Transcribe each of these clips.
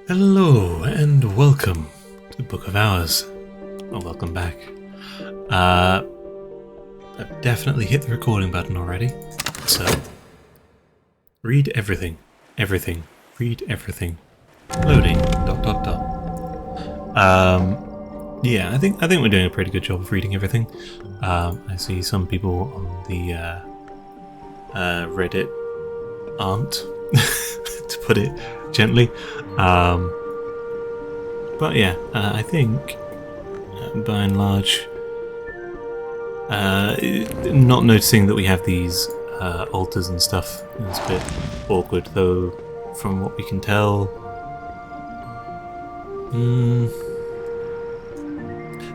Hello and welcome to the Book of Hours. Or welcome back. I've definitely hit the recording button already. So, read everything. Everything. Read everything. Loading. ... Yeah, I think we're doing a pretty good job of reading everything. I see some people on the Reddit aren't, to put it gently. But yeah, I think by and large, not noticing that we have these altars and stuff is a bit awkward, though. From what we can tell,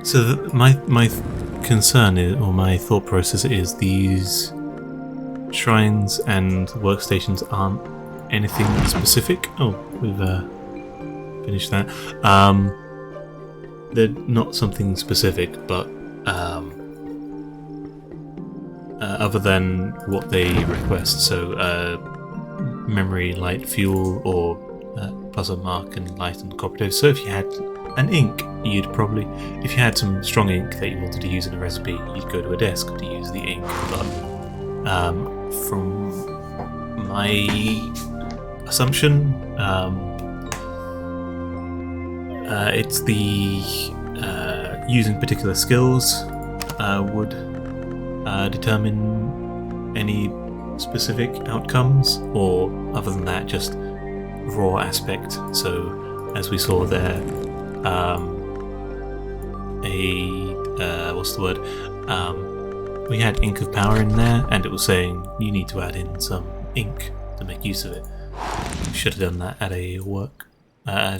so my concern is, or my thought process is, these shrines and workstations aren't anything specific. Oh, we've finished that. They're not something specific, but other than what they request. So memory, light, fuel, or puzzle mark and light and cooperative. So if you had an ink, you'd probably, if you had some strong ink that you wanted to use in a recipe, you'd go to a desk to use the ink. But from my assumption, it's the using particular skills would determine any specific outcomes, or other than that, just raw aspect. So as we saw there, what's the word? We had ink of power in there, and it was saying you need to add in some ink to make use of it. Should have done that at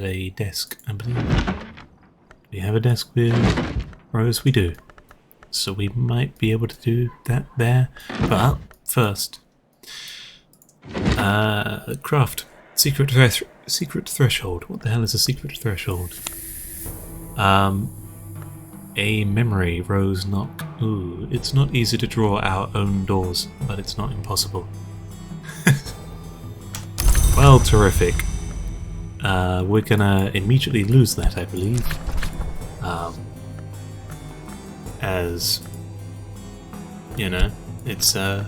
a desk, I believe. We have a desk with Rose, we do. So we might be able to do that there. But first, craft. Secret threshold. What the hell is a secret threshold? A memory, Rose knock. Ooh, it's not easy to draw our own doors, but it's not impossible. Well, terrific. We're gonna immediately lose that, I believe. As you know, it's what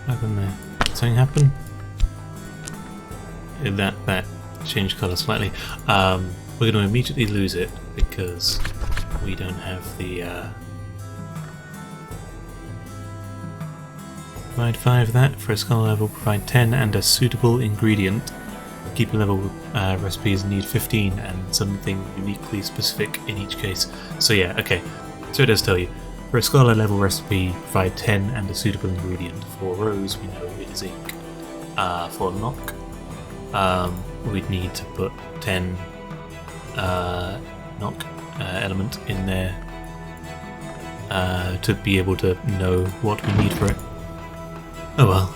happened there? Something happened? That changed colour slightly. We're gonna immediately lose it because we don't have the provide 5 of that for a scholar level, provide 10 and a suitable ingredient. Keeper level recipes need 15 and something uniquely specific in each case. So yeah, okay. So it does tell you. For a scholar level recipe, provide 10 and a suitable ingredient. For Rose, we know it is ink. For Knock, we'd need to put 10 Knock element in there to be able to know what we need for it. Oh well.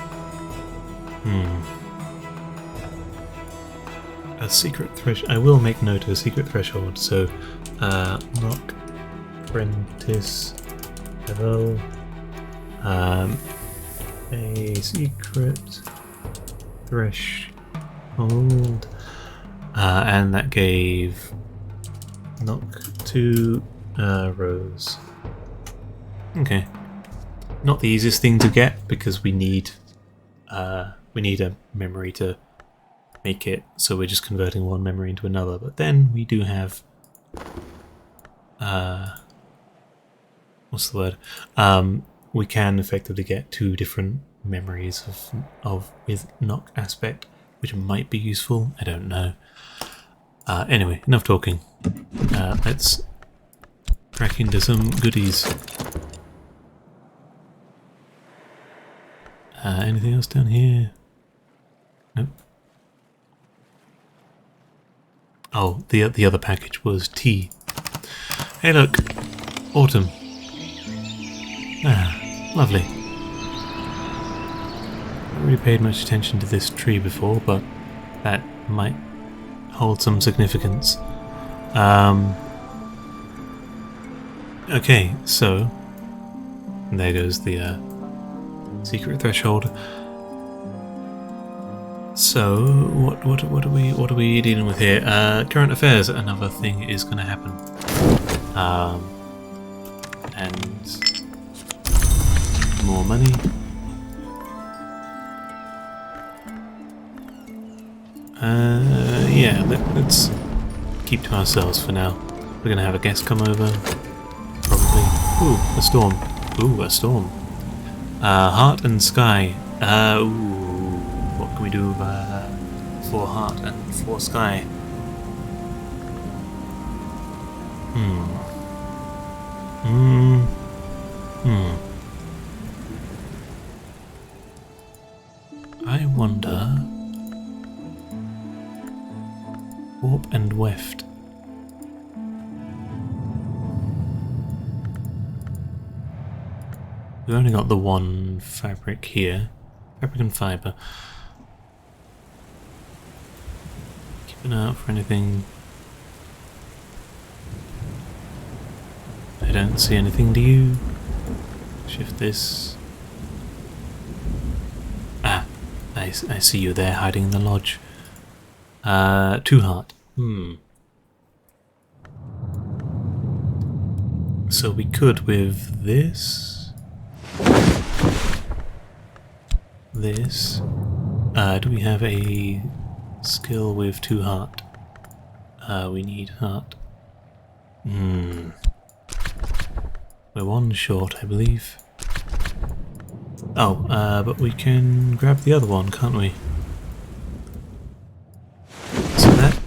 A secret threshold. I will make note of a secret threshold. So, Knock, apprentice level, a secret threshold, and that gave Knock to Rose. Okay, not the easiest thing to get because we need a memory to make it, so we're just converting one memory into another. But then we do have what's the word? We can effectively get 2 different memories of with Knock aspect, which might be useful. I don't know. Anyway, enough talking. Let's crack into some goodies. Anything else down here? Nope. Oh, the other package was tea. Hey look, autumn. Ah, lovely. Not really paid much attention to this tree before, but that might hold some significance. Okay, so there goes the secret threshold. So what are we dealing with here? Current affairs. Another thing is going to happen, and more money. Yeah, let's keep to ourselves for now. We're going to have a guest come over, probably. Ooh, a storm. Ooh, a storm. Heart and sky. Ooh, what can we do for heart and for sky? I wonder. Warp and weft. We've only got the one fabric here. Fabric and fibre. Keep an eye out for anything. I don't see anything, do you? Shift this. Ah, I see you there hiding in the lodge. 2 heart. So we could with this. This. Do we have a skill with 2 heart? We need heart. We're 1 short, I believe. Oh, but we can grab the other one, can't we? So that.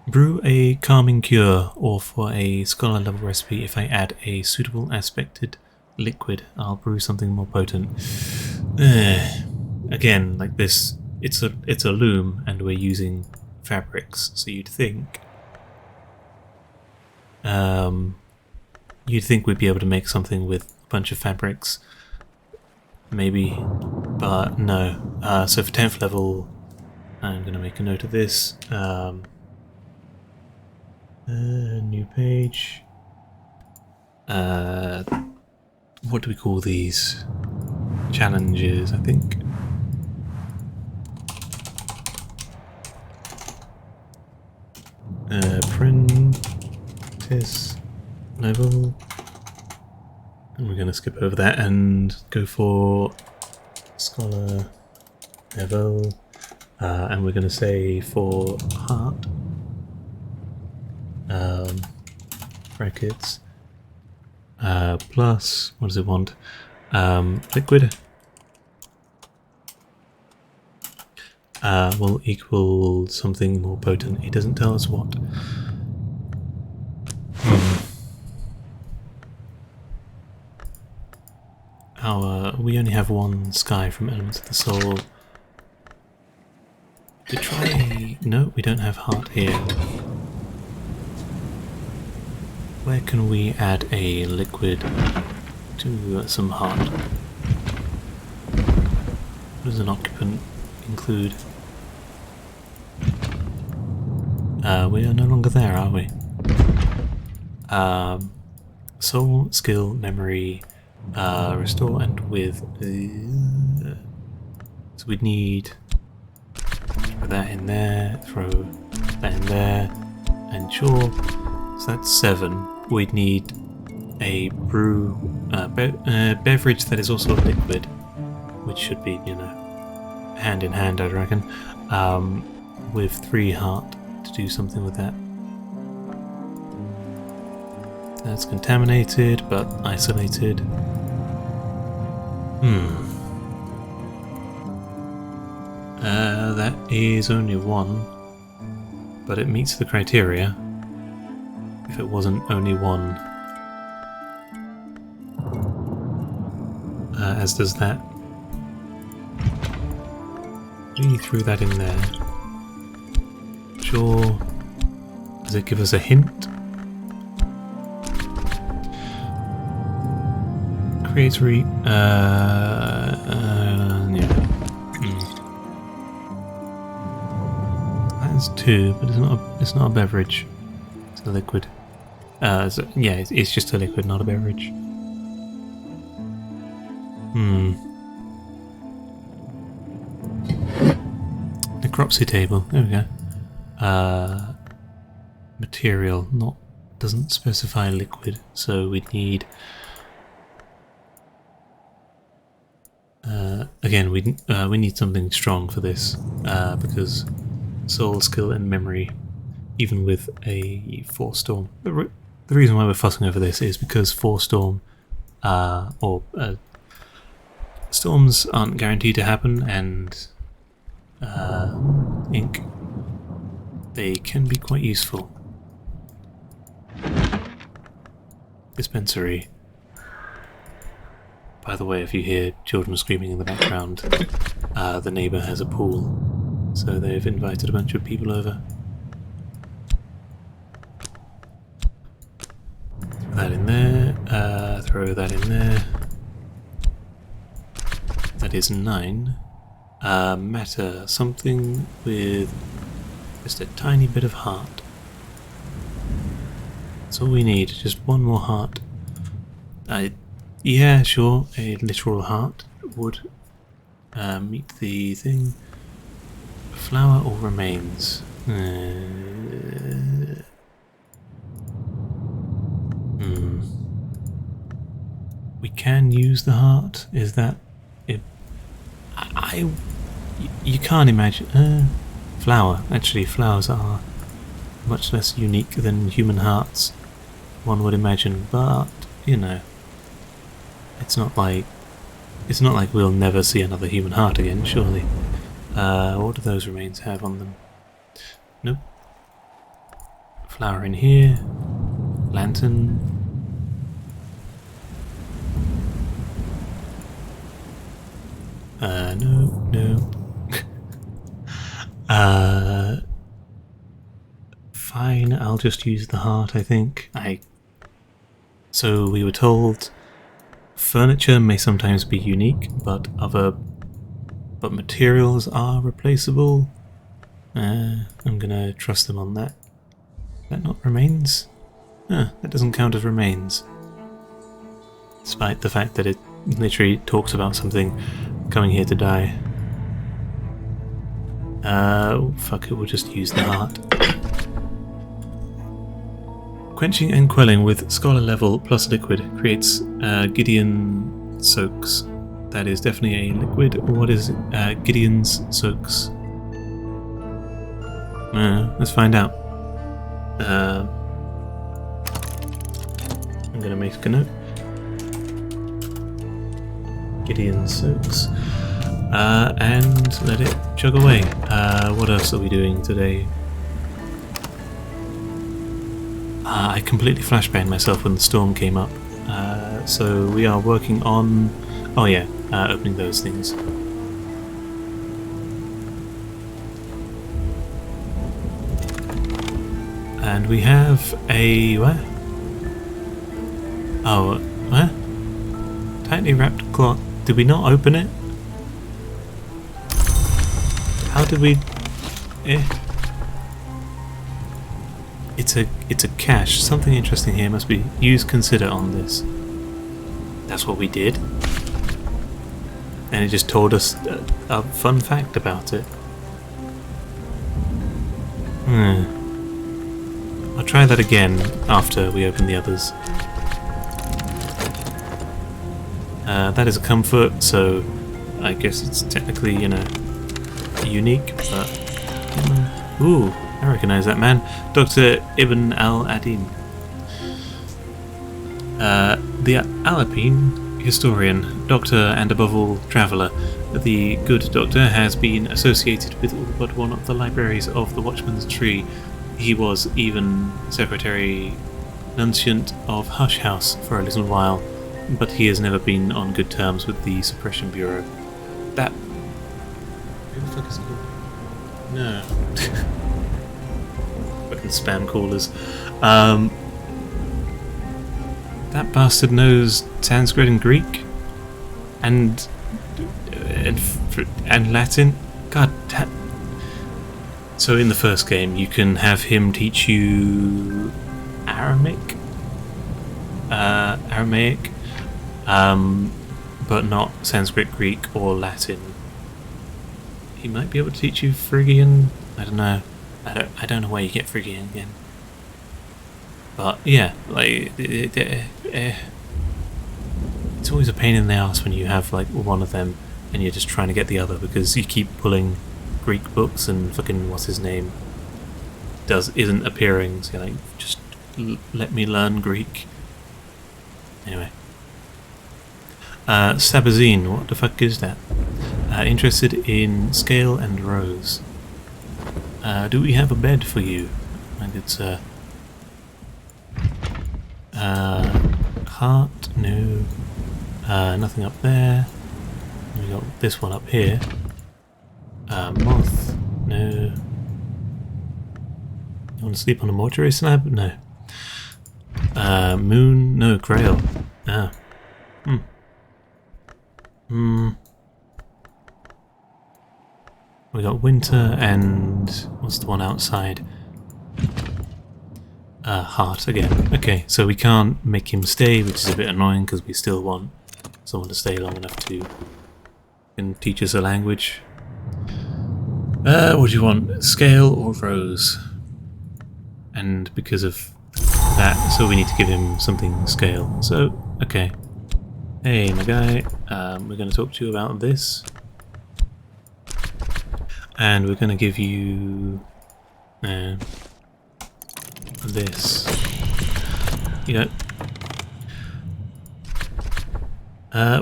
Brew a calming cure, or for a scholar level recipe, if I add a suitable aspected liquid, I'll brew something more potent. Again, like this, it's a loom, and we're using fabrics, so you'd think we'd be able to make something with a bunch of fabrics, maybe, but no. So for 10th level, I'm going to make a note of this. New page. What do we call these? Challenges, I think. Apprentice level. And we're going to skip over that and go for scholar level. And we're going to say for heart. Brackets. Plus, what does it want? Liquid will equal something more potent. It doesn't tell us what. We only have 1 sky from Elements of the Soul. To try... No, we don't have heart here. Where can we add a liquid to some heart? What does an occupant include? We are no longer there, are we? Soul, skill, memory, restore, and with... so we'd need... Put that in there, throw that in there, and sure. So that's 7. We'd need a brew, beverage that is also a liquid, which should be, you know, hand in hand, I'd reckon, with 3 heart to do something with that. That's contaminated, but isolated. That is only 1, but it meets the criteria. If it wasn't only 1, as does that. We threw that in there. Sure. Does it give us a hint? Creates yeah. That's 2, but it's not a beverage. It's a liquid. So, yeah, it's just a liquid, not a beverage. necropsy table. There we go. Material doesn't specify liquid, so we'd need. Again, we need something strong for this because soul, skill, and memory, even with a force storm. The reason why we're fussing over this is because force storm storms aren't guaranteed to happen, and ink, they can be quite useful. Dispensary. By the way, if you hear children screaming in the background, the neighbour has a pool, so they've invited a bunch of people over. Throw that in there, throw that in there. That is 9. Matter, something with just a tiny bit of heart. That's all we need, just one more heart. Yeah, sure, a literal heart would meet the thing. Flower or remains? We can use the heart. Is that it? You can't imagine. Flower. Actually, flowers are much less unique than human hearts, one would imagine. But you know, it's not like we'll never see another human heart again, surely. What do those remains have on them? Nope. Flower in here. Lantern. No. Fine, I'll just use the heart, I think. So we were told furniture may sometimes be unique, but materials are replaceable. I'm gonna trust them on that. Is that not remains? That doesn't count as remains. Despite the fact that it literally talks about something coming here to die. Fuck it, we'll just use the heart. Quenching and quelling with scholar level plus liquid creates Gideon soaks. That is definitely a liquid. What is Gideon's soaks? Let's find out. I'm gonna make a note. Gideon soaks. And let it chug away. What else are we doing today? I completely flashbanged myself when the storm came up. So we are working on... Oh yeah, opening those things. And we have a... Where? Oh, where? Tightly wrapped cloth. Did we not open it? How did we... It's a cache. Something interesting here must be use consider on this. That's what we did. And it just told us a fun fact about it. I'll try that again after we open the others. That is a comfort, so I guess it's technically, unique, but... Ooh, I recognise that man. Dr. Ibn al-Adin. The Alpine historian, doctor, and above all, traveller. The good doctor has been associated with all but one of the libraries of the Watchman's Tree. He was even Secretary Nunciant of Hush House for a little while, but he has never been on good terms with the Suppression Bureau. That... Who the fuck is he called? No. Fucking spam callers. That bastard knows Sanskrit and Greek and Latin. God damn. So in the first game, you can have him teach you Aramaic, but not Sanskrit, Greek, or Latin. he might be able to teach you Phrygian. I don't know. I don't know where you get Phrygian again. But yeah, like it's always a pain in the ass when you have like one of them and you're just trying to get the other, because you keep pulling Greek books and fucking what's his name isn't appearing. So you're like, just let me learn Greek. Anyway. Sabazine, what the fuck is that? Interested in scale and rows. Do we have a bed for you, my good sir? Heart, no. Nothing up there. We got this one up here. Moth, no. You want to sleep on a mortuary slab? No. Moon, no. Grail. Ah. We got winter and what's the one outside? Heart again. Okay, so we can't make him stay, which is a bit annoying because we still want someone to stay long enough to and teach us a language. What do you want? Scale or rows? And because of that, so we need to give him something scale. So, okay. Hey, my guy, we're going to talk to you about this. And we're going to give you this. You know.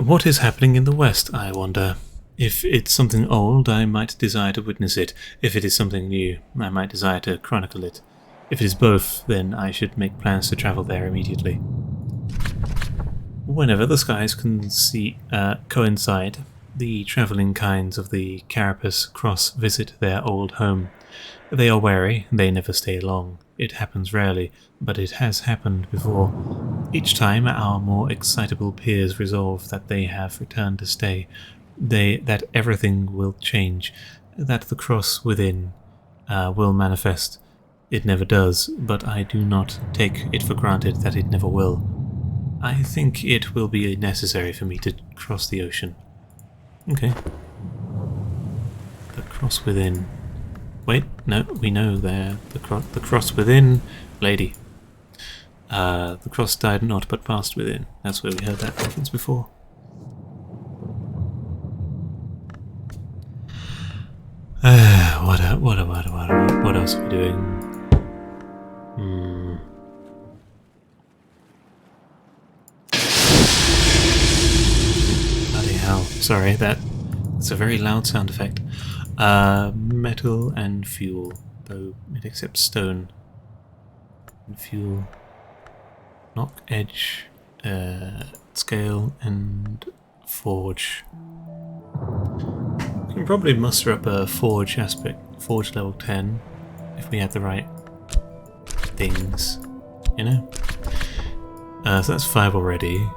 What is happening in the West, I wonder? If it's something old, I might desire to witness it. If it is something new, I might desire to chronicle it. If it is both, then I should make plans to travel there immediately. Whenever the skies coincide, the travelling kinds of the Carapace Cross visit their old home. They are wary, they never stay long. It happens rarely, but it has happened before. Each time our more excitable peers resolve that they have returned to stay, that everything will change, that the cross within will manifest. It never does, but I do not take it for granted that it never will. I think it will be necessary for me to cross the ocean. Okay. The cross within. Wait, no, we know there. The cross within, lady. The cross died not, but passed within. That's where we heard that reference before. What else are we doing? Bloody hell! Sorry, that's a very loud sound effect. Metal and fuel, though it accepts stone. And fuel. Knock, edge, scale, and forge. We can probably muster up a forge level 10, if we had the right things, you know? So that's 5 already.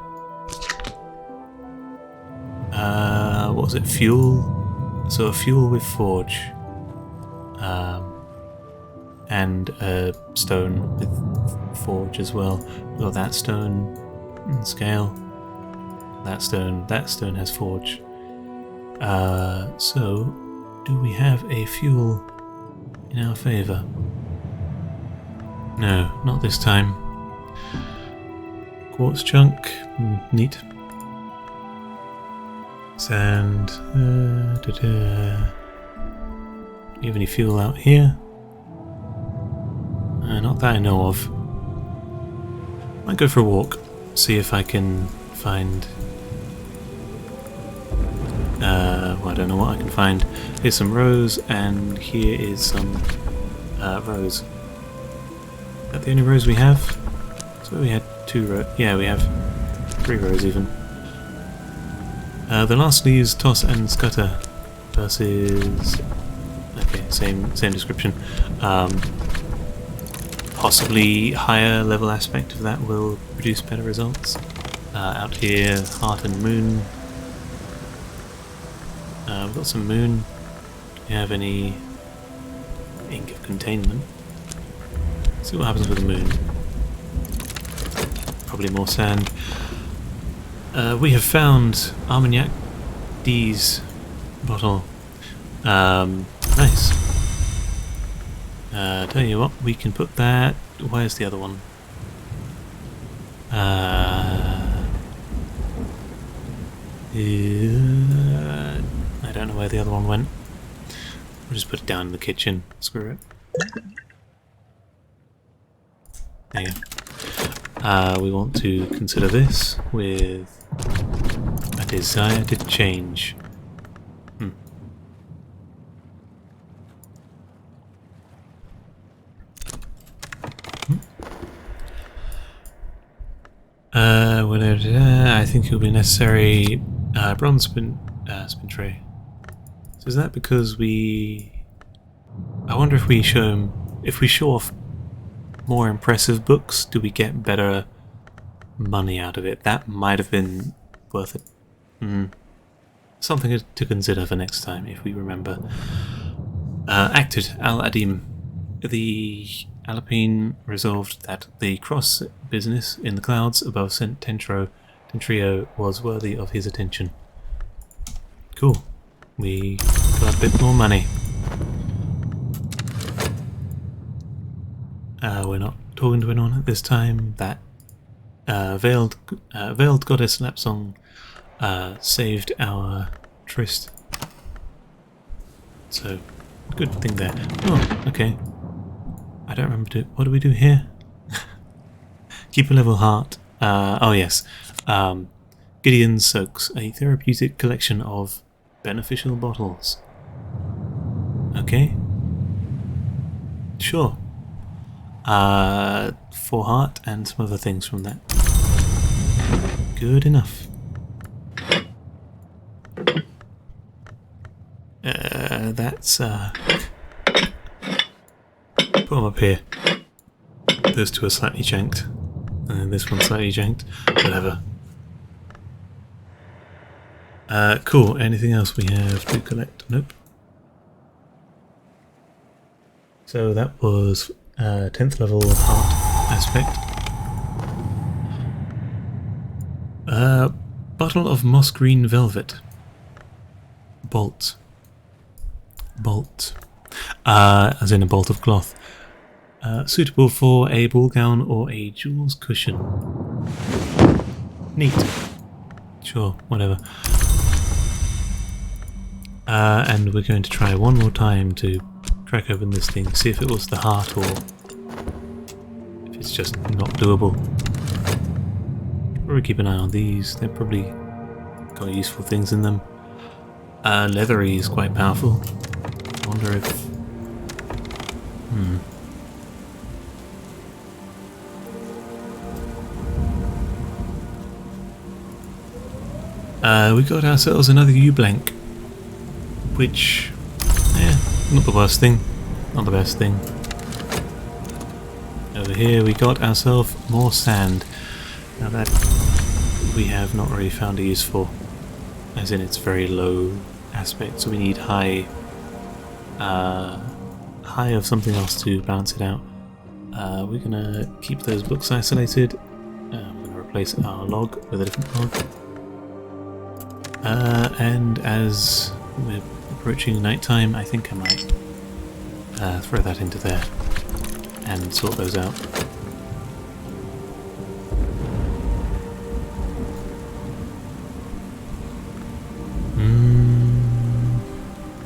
What was it? Fuel? So a fuel with forge. And a stone with forge as well. We got that stone and scale. That stone has forge. So, do we have a fuel in our favour? No, not this time. Quartz chunk, neat. Sand. Do you have any fuel out here? Not that I know of. Might go for a walk, see if I can find. Well, I don't know what I can find. Here's some rows, and here is some rows. Is that the only rows we have? So we had 2 rows. Yeah, we have 3 rows even. The last leaves toss and scutter versus. Okay, same description. Possibly higher level aspect of that will produce better results. Out here, heart and moon. We've got some moon. Do you have any ink of containment? Let's see what happens with the moon. Probably more sand. We have found Armagnac D's bottle. Nice. Tell you what, we can put that... Where's the other one? I don't know where the other one went. We'll just put it down in the kitchen. Screw it. There you go. We want to consider this with a desire to change. I think it will be necessary. Bronze spin tray. So is that because we? I wonder if we show off more impressive books, do we get better money out of it? That might have been worth it. Something to consider for next time, if we remember. Acted Al-Adim. The Alpine resolved that the cross business in the clouds above Tentrio was worthy of his attention. Cool. We got a bit more money. We're not talking to anyone at this time. That veiled goddess Lapsong saved our tryst. So, good thing there. Oh, okay. I don't remember. What do we do here? Keep a level heart. Oh yes. Gideon Soaks, a therapeutic collection of beneficial bottles. Okay. Sure. 4 heart and some other things from that. Good enough. That's put them up here. Those two are slightly janked. And this one's slightly janked. Whatever. Cool. Anything else we have to collect? Nope. So that was 10th level heart aspect. Bottle of moss green velvet. Bolt. As in a bolt of cloth. Suitable for a ball gown or a jewels cushion. Neat. Sure, whatever. And we're going to try one more time to crack open this thing, see if it was the heart or if it's just not doable. Probably keep an eye on these, they're probably got useful things in them. Leathery is quite powerful. I wonder if... we got ourselves another U-blank, which, not the worst thing, not the best thing. Over here we got ourselves more sand. Now that we have not really found a use for, as in it's very low aspect, so we need high of something else to balance it out. We're gonna keep those books isolated. I'm gonna replace our log with a different log. And as we're approaching nighttime, I think I might throw that into there and sort those out.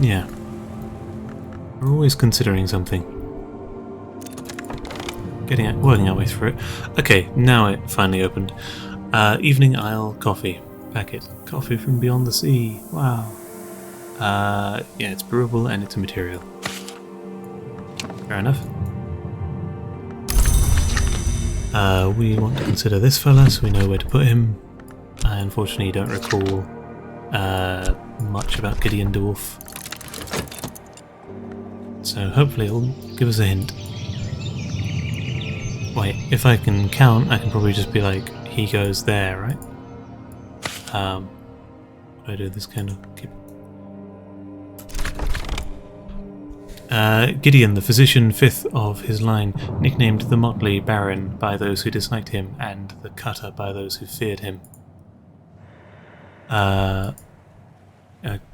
Yeah. We're always considering something. Working our way through it. Okay, now it finally opened. Evening Isle coffee packet. Coffee from beyond the sea. Wow. Yeah, it's brewable and it's a material. Fair enough. We want to consider this fella so we know where to put him. I unfortunately don't recall much about Gideon Dwarf. So hopefully it'll give us a hint. Wait, if I can count, I can probably just be like, he goes there, right? I do this kind of keep. Gideon, the physician, 5th of his line, nicknamed the Motley Baron by those who disliked him, and the Cutter by those who feared him.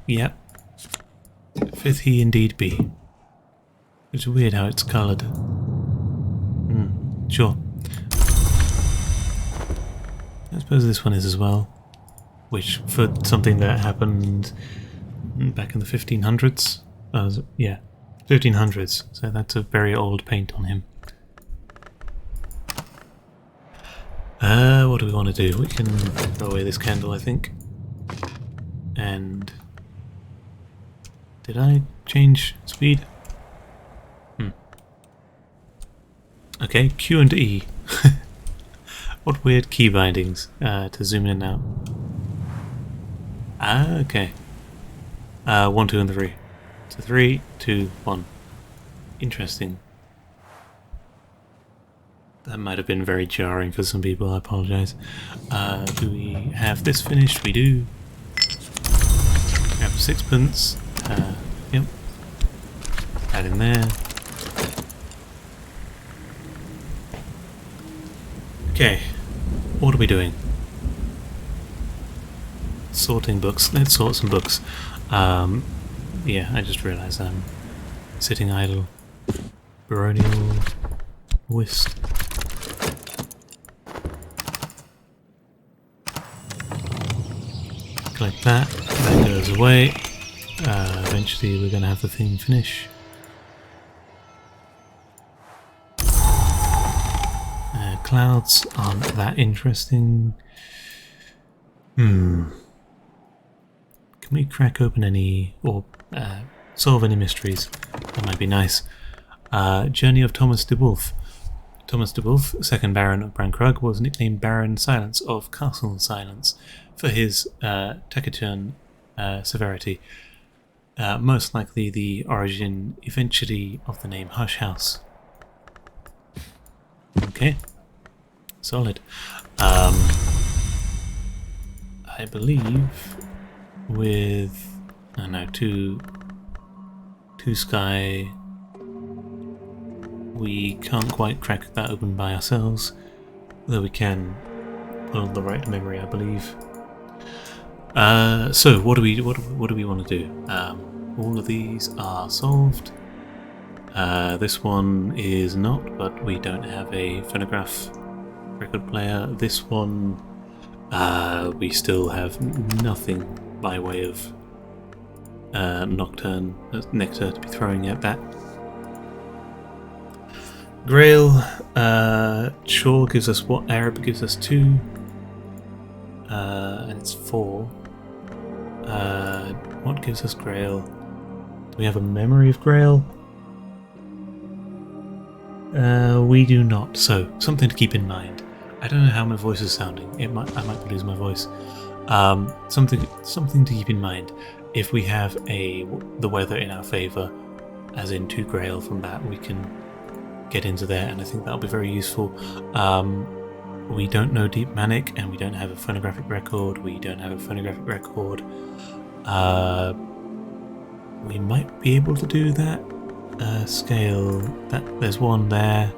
Yep. Fifth he indeed be. It's weird how it's coloured. Sure. I suppose this one is as well. Which, for something that happened back in the 1500s? Yeah, 1500s. So that's a very old paint on him. What do we want to do? We can throw away this candle, I think. And... did I change speed? Okay, Q and E. What weird key bindings to zoom in now. Ah, okay. 1, 2, and 3. So 3, 2, 1. Interesting. That might have been very jarring for some people, I apologise. Do we have this finished? We do. We have sixpence. Yep. Add in there. Okay. What are we doing? Sorting books. Let's sort some books. Yeah, I just realised I'm sitting idle. Baronial. Whist. Collect that. That goes away. Eventually we're going to have the thing finish. Clouds aren't that interesting. Can we crack open any, or solve any mysteries? That might be nice. Journey of Thomas de Wulf. Thomas de Wulf, 2nd Baron of Brankrug, was nicknamed Baron Silence of Castle Silence for his taciturn severity. Most likely the origin eventually of the name Hush House. Okay, solid. I believe with, I don't know, two sky, we can't quite crack that open by ourselves, though we can pull the right memory, I believe. So what do we want to do? All of these are solved. This one is not, but we don't have a phonograph record player. This one, we still have nothing by way of nocturne nectar to be throwing at that. Grail, sure, gives us what? Arab gives us 2, and it's 4. What gives us Grail? Do we have a memory of Grail? We do not, so something to keep in mind. I don't know how my voice is sounding. I might lose my voice. Something to keep in mind. If we have the weather in our favour, as in 2 Grail from that, we can get into there, and I think that'll be very useful. We don't know Deep Manic, and we don't have a phonographic record. We might be able to do that. Scale, there's 1 there.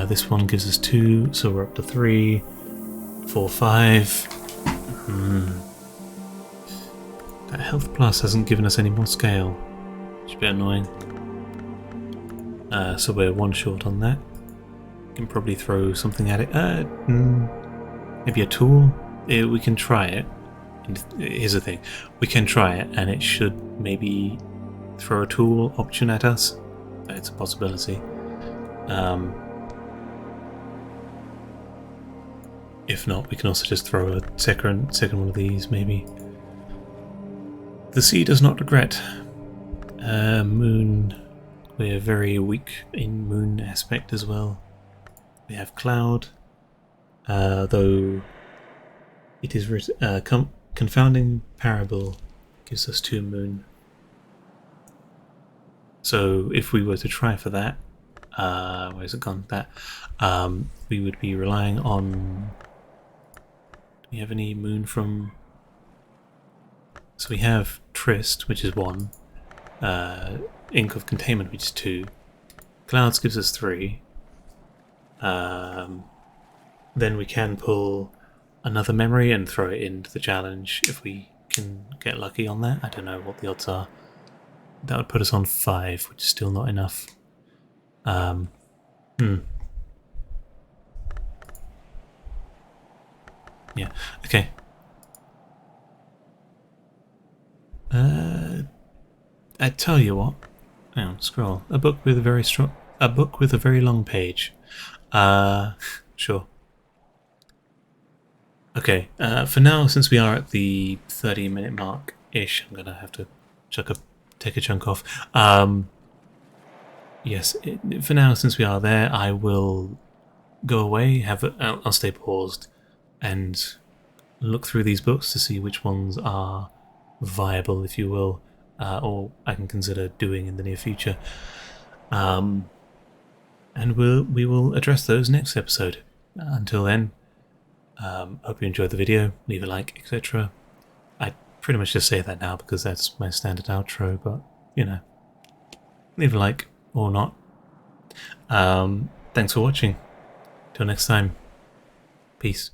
This one gives us 2, so we're up to 3, 4, 5. That health plus hasn't given us any more scale, which is a bit annoying. So we're 1 short on that. Can probably throw something at it. Maybe a tool? We can try it. And here's the thing. We can try it, and it should maybe throw a tool option at us. It's a possibility. If not, we can also just throw a second one of these, maybe. The sea does not regret. Moon. We're very weak in moon aspect as well. We have cloud, though it is confounding parable gives us 2 moon. So if we were to try for that, where's it gone? That we would be relying on. Do we have any moon from? So we have Trist, which is 1. Ink of Containment, which is 2. Clouds gives us 3. Then we can pull another memory and throw it into the challenge if we can get lucky on that. I don't know what the odds are. That would put us on 5, which is still not enough. Yeah, okay. I tell you what. Hang on, scroll. A book with a very long page. Sure. Okay, for now, since we are at the 30-minute mark-ish, I'm gonna have to take a chunk off. Yes, for now, since we are there, I will go away, I'll stay paused, and look through these books to see which ones are viable, if you will, or I can consider doing in the near future. And we will address those next episode. Until then, hope you enjoyed the video, leave a like, etc. I pretty much just say that now because that's my standard outro, but, you know, leave a like or not. Thanks for watching. Till next time, peace.